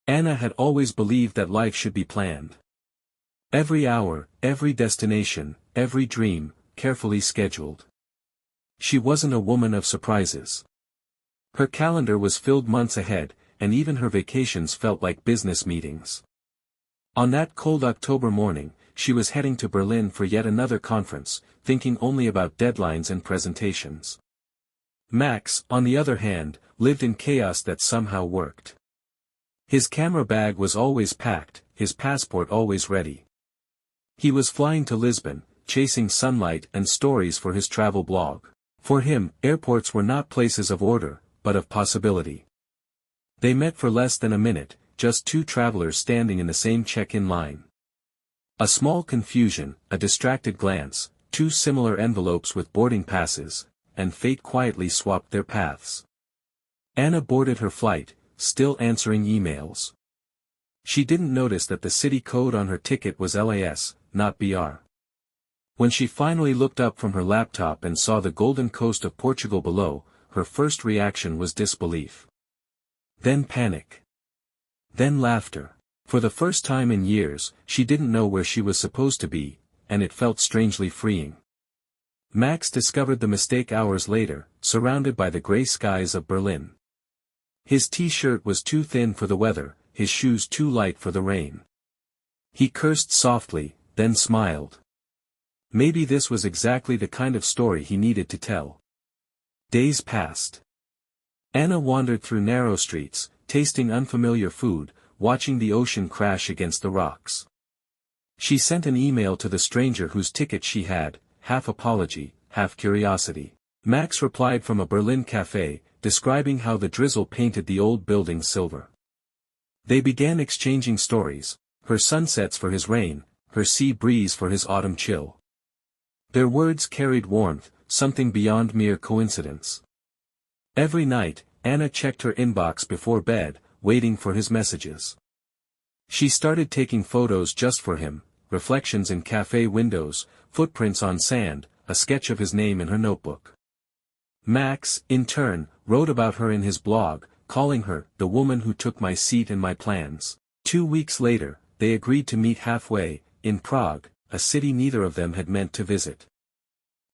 Anna had always believed that life should be planned. Every hour, every destination, every dream, carefully scheduled. She wasn't a woman of surprises. Her calendar was filled months ahead, and even her vacations felt like business meetings. On that cold October morning, she was heading to Berlin for yet another conference, thinking only about deadlines and presentations. Max, on the other hand, lived in chaos that somehow worked. His camera bag was always packed, his passport always ready. He was flying to Lisbon, chasing sunlight and stories for his travel blog. For him, airports were not places of order, but of possibility. They met for less than a minute, just two travelers standing in the same check-in line. A small confusion, a distracted glance, two similar envelopes with boarding passes, and fate quietly swapped their paths. Anna boarded her flight, still answering emails. She didn't notice that the city code on her ticket was LAS, not BR. When she finally looked up from her laptop and saw the golden coast of Portugal below, her first reaction was disbelief. Then panic. Then laughter. For the first time in years, she didn't know where she was supposed to be, and it felt strangely freeing. Max discovered the mistake hours later, surrounded by the gray skies of Berlin. His t-shirt was too thin for the weather, his shoes too light for the rain. He cursed softly, then smiled. Maybe this was exactly the kind of story he needed to tell. Days passed. Anna wandered through narrow streets, tasting unfamiliar food, watching the ocean crash against the rocks. She sent an email to the stranger whose ticket she had, half apology, half curiosity. Max replied from a Berlin cafe, describing how the drizzle painted the old buildings silver. They began exchanging stories, her sunsets for his rain, her sea breeze for his autumn chill. Their words carried warmth, something beyond mere coincidence. Every night, Anna checked her inbox before bed, waiting for his messages. She started taking photos just for him, reflections in cafe windows, footprints on sand, a sketch of his name in her notebook. Max, in turn, wrote about her in his blog, calling her, "the woman who took my seat and my plans." 2 weeks later, they agreed to meet halfway, in Prague, a city neither of them had meant to visit.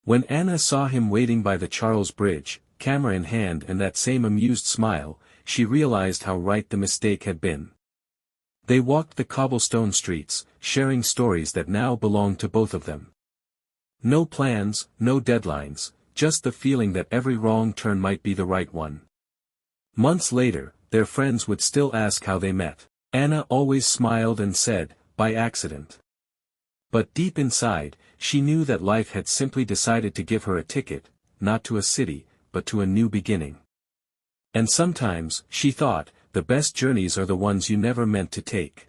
When Anna saw him waiting by the Charles Bridge, camera in hand and that same amused smile, she realized how right the mistake had been. They walked the cobblestone streets, sharing stories that now belonged to both of them. No plans, no deadlines, just the feeling that every wrong turn might be the right one. Months later, their friends would still ask how they met. Anna always smiled and said, "by accident." But deep inside, she knew that life had simply decided to give her a ticket, not to a city, but to a new beginning. And sometimes, she thought, the best journeys are the ones you never meant to take.